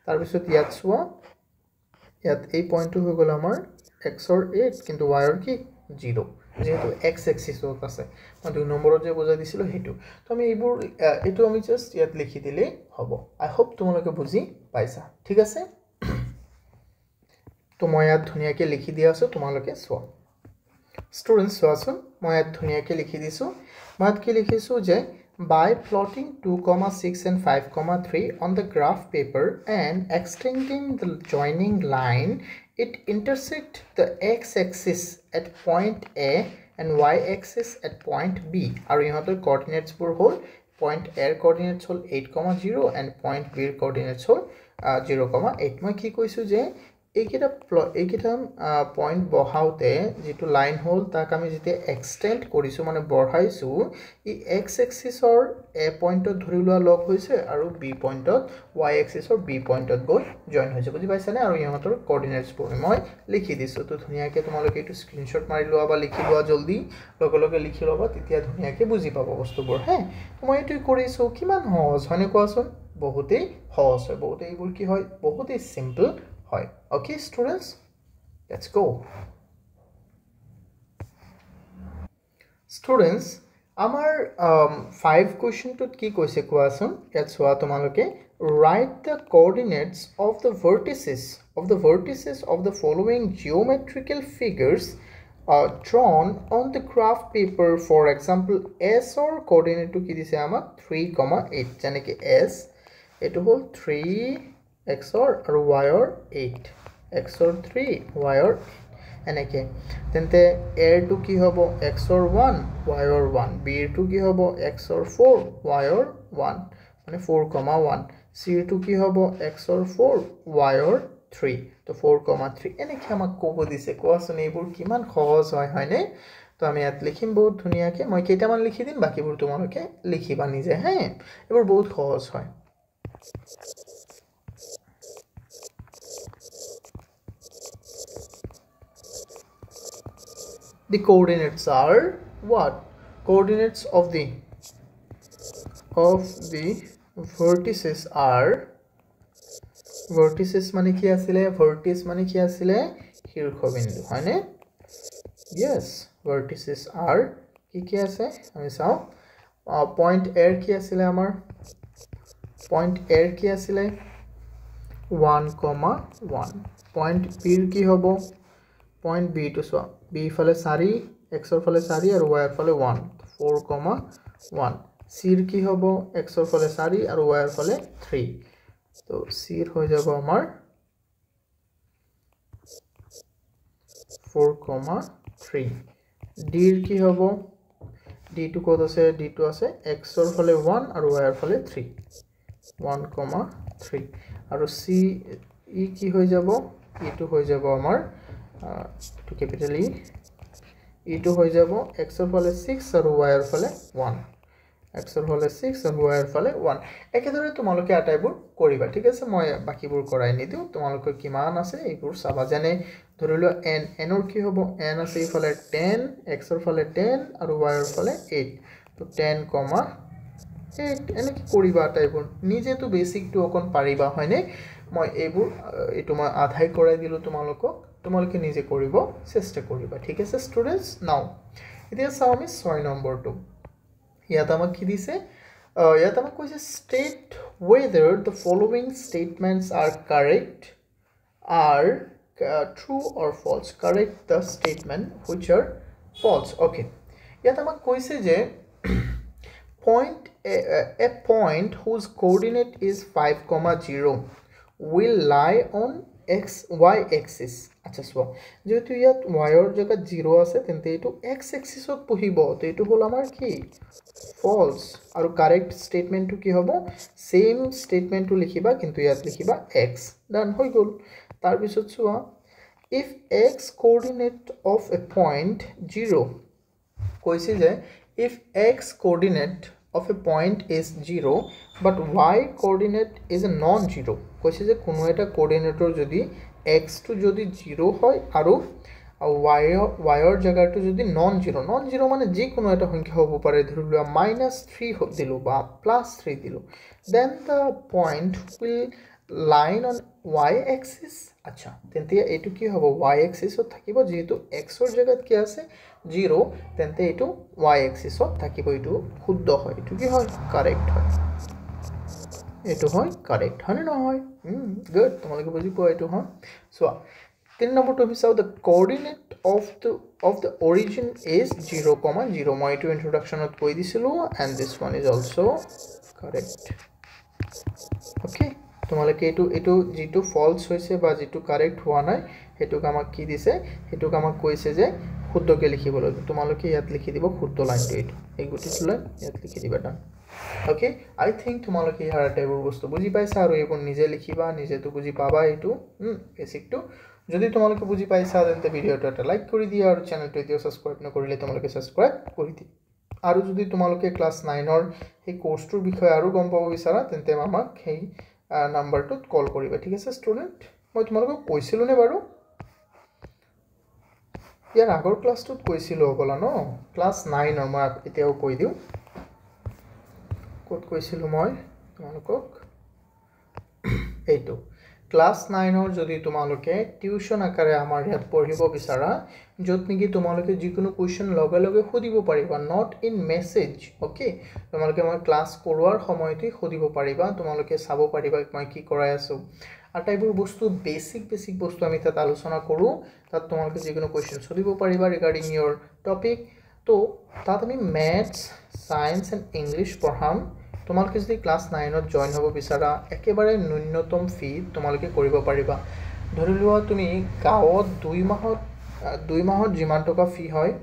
তাৰ পিছত ইয়াত সোৱা ইয়াত এই পয়েন্টটো হৈ গল আমাৰ x ৰ 8 কিন্তু y ৰ কি 0 যেহেতু x axisত আছে মই 2 নম্বৰত যে বুজাই দিছিল হেতু তো আমি এইবোৰ এটো আমি জাস্ট ইয়াত লিখি দিলে হ'ব আই হোপ তোমালোকে বুজি পাইছা ঠিক আছে তো মই ইয়াত ধুনিয়াকৈ লিখি দিয়া আছো তোমালোকে সোৱা স্টুডেন্টস সোৱাচোন মই ইয়াত ধুনিয়াকৈ লিখি দিছো মই ইয়াত কি লিখিছো যে by plotting 2,6 and 5,3 on the graph paper and extending the joining line it intersects the x-axis at point A and y-axis at point B আৰু ইহঁতৰ coordinates বোৰ হল point A ৰ coordinates hall 8,0 and point B ৰ coordinates হল 0,8 মই কি কৈছো যে এইকেইটা পইণ্ট বহাওতে যেটো লাইন হল তাক আমি যেতিয়া এক্সটেন্ড কৰিছো মানে বঢ়াইছো ই x এক্সিসৰ a পইণ্টত ধৰি লোৱা লগ হৈছে আৰু b পইণ্টত y এক্সিসৰ b পইণ্টত গৈ জয়েন হৈছে বুজি পাইছানে আৰু ইহঁতৰ কোঅৰ্ডিনেটছ বোৰ মই লিখি দিছো তো ধুনিয়াকে তোমালোকে এইটো স্ক্ৰিনশ্বট মাৰি লোৱা বা লিখি লোৱা জলদি লগে লিখি লবা তেতিয়া ধুনিয়াকে বুজি পাব বস্তুবোৰ হে মই এইটো কৰিছো কিমান সহজ হয়নে কোৱাচোন বহুতেই সহজ হয় বহুতেই এইবোৰ কি হয় বহুতেই সিম্পল হয় okay students let's go students আমাৰ 5 question to কি কৈছে কোৱাচোন ইয়াত সোৱা তোমালোকে write the coordinates of the vertices of the following geometrical figures drawn on the graph paper for example s or coordinate to কি দিছে আমাক 3,8 জানে কি s এটো হল 3 x or y or 8 x or 3 y or এনেকে তেন্তে a to কি হবো x or 1 y or 1 b to কি হবো x or 4 y or 1 মানে 4,1 c to কি হবো x or 4 y or 3 তো 4,3 এনেকে আমাক কব দিছে কোৱাচোন এইবোৰ কিমান সহজ হয় হয়নে তো আমি ইয়াত লিখিম বহুত ধুনিয়াকে মই কেইটামান লিখি দিম বাকিবোৰ তোমালোকে লিখিবা নিজে হে এইবোৰ বহুত সহজ হয় The coordinates are what? Coordinates of the vertices are vertices মানে কি আছিল vertices মানে কি আছিল শীৰ্ষবিন্দু হয়নে yes vertices are কি আছে আমি চাও point a কি আছিল আমাৰ point a কি আছিল 1,1 point b কি হ'ব point b to so b ফালে 4 x ৰ ফালে 4 আৰু y ৰ ফালে 1 4,1 c ৰ কি হ'ব x ৰ ফালে 4 আৰু y ৰ ফালে 3 তো c ৰ হৈ যাব আমাৰ 4,3 d ৰ কি হ'ব d to কত আছে d to আছে x ৰ ফালে 1 আৰু y ৰ ফালে 3 1,3 আৰু c ই কি হৈ যাব ই to হৈ যাব আমাৰ to capital E to হৈ যাব x ৰ ফালে 6 আৰু y ৰ ফালে 1 x ৰ ফালে 6 আৰু y ৰ ফালে 1 একেদৰে তোমালোকে আটাইবোৰ কৰিবা ঠিক আছে মই বাকিবোৰ কৰাই নিদিও তোমালোকৰ কিমান আছে এইবোৰ চাবা জানে ধৰিলো n ৰ কি হ'ব n আছে ইফালে 10 x ৰ ফালে 10 আৰু y ৰ ফালে 8 তো 10,8 এনেকি কৰিবা আটাইবোৰ নিজে তো বেসিক তো অকন পাৰিবা হয়নে মই এইবোৰ এটো মই আধাই কৰাই দিলো তোমালোকে নিজে কৰিব চেষ্টা কৰিবা ঠিক আছে স্টুডেন্টস নাও এতিয়া চাও আমি 6 নম্বৰটো ইয়াত আমাক কি দিছে ইয়াত আমাক কৈছে state whether the following statements are correct are true or false correct the statement which are false okay ইয়াত আমাক কৈছে যে a point whose coordinate is 5,0 will lie on y axis আচ্ছা সো যেহেতু ইয়াত y ৰ জায়গা 0 আছে তেন্তে এটো x axisত পহিব তো এটো হল আমাৰ কি false আৰু কারেক্ট স্টেটমেন্টটো কি হ'ব সেম স্টেটমেন্টটো লিখিবা কিন্তু ইয়াত লিখিবা x ডান হৈ গল তাৰ পিছত সোৱা if x coordinate of a point 0 কৈছে যে if x coordinate of a point is 0 but y coordinate is a non-zero কৈছে যে কোনো এটা কোঅৰ্ডিনেটৰ যদি x to যদি 0 হয় আৰু y ৰ জায়গাটো যদি non-zero মানে যে কোনো এটা সংখ্যা হ'ব পাৰে ধৰিলোৱা -3 দিলো বা +3 দিলো then the point will line on y axis আচ্ছা তেন্তে এটো কি হ'ব y axis ত থাকিব যেহেতু x ৰ জায়গাত কি আছে 0 তেন্তে এটো y axis ত থাকিব এটো শুদ্ধ হয় এটো কি হয় কারেক্ট হয় এটো হয় কারেক্ট হয় না হয় গুড তোমালোকে বুজি পোৱা এটো হয় সো 3 নম্বৰটো আমি চাও the coordinate of the origin is 0,0 মই এটো ইন্ট্ৰোডাকশনত কৈ দিছিলো and this one is also correct okay তোমালোকে এটো যেটো ফলস হৈছে বা যেটো কারেক্ট হোৱা নাই হেতু আমাক কি দিছে হেতু আমাক কৈছে যে শুদ্ধকৈ লিখিবলৈ তোমালোকে ইয়াত লিখি দিব শুদ্ধ লাইনটো এইটো এই গুটিটো লৈ ইয়াত লিখি দিবা ডান ওকে আই থিংক তোমালোকে ইয়াৰ আটাইবোৰ বস্তু বুজি পাইছা আৰু এইবোৰ নিজে লিখিবা নিজেতো বুজি পাবা এইটো বেসিকটো যদি তোমালোকে বুজি পাইছা তেন্তে ভিডিওটো এটা লাইক কৰি দিয়া আৰু চেনেলটো এতিয়াও সাবস্ক্ৰাইব নকৰিলে তোমালোকে সাবস্ক্ৰাইব কৰি দিয়া আৰু যদি তোমালোকে ক্লাস 9 ৰ এই কোৰ্সটোৰ বিষয়ে আৰু গম পাব বিচাৰা তেন্তে আমাক সেই নাম্বাৰটোত কল কৰিবা ঠিক আছে ষ্টুডেন্ট মই তোমালোকক কৈছিলো নে বাৰু ইয়াৰ আগৰ ক্লাসটোত কৈছিলো অকলা ন ক্লাস 9 ৰ মই এতিয়াও কৈ দিও কত কৈছিলো মই তোমালোকক এইটো ক্লাস 9 ৰ যদি তোমালোকে টিউশন আকাৰে আমাৰ ইয়াত পঢ়িব বিচাৰা যত নেকি তোমালোকে যিকোনো কোৱেশ্চন লগে লগে খুদিব পাৰিবা নট ইন মেসেজ ওকে তোমালোকে মই ক্লাস কৰোৱাৰ সময়তে খুদিব পাৰিবা তোমালোকে চাব পাৰিবা মই কি কৰাই আছো আটাইবোৰ বস্তু বেসিক বস্তু আমি তাত আলোচনা কৰো তাত তোমালোকে যিকোনো কোৱেশ্চন খুদিব পাৰিবা ৰিগাৰ্ডিং ইওর টপিক তো তাত আমি ম্যাথছ সায়েন্স এন্ড ইংলিশ পঢ়াম তোমালোকে যদি ক্লাস 9 ত জয়েন হ'ব বিচাৰা একেবাৰে ন্যূনতম ফি তোমালোকে কৰিব পাৰিবা ধৰি লোৱা তুমি গাঁৱত 2 মাহত যিমান টকা ফি হয়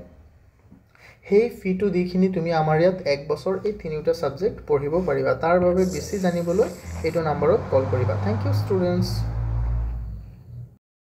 সেই ফিটো দিখিনি তুমি আমাৰ ইয়াত 1 বছৰ এই তিনিটা সাবজেক্ট পঢ়িব পাৰিবা তাৰ বাবে বেছি জানিবলৈ এইটো নম্বৰত কল কৰিবা থ্যাংক ইউ ষ্টুডেন্টস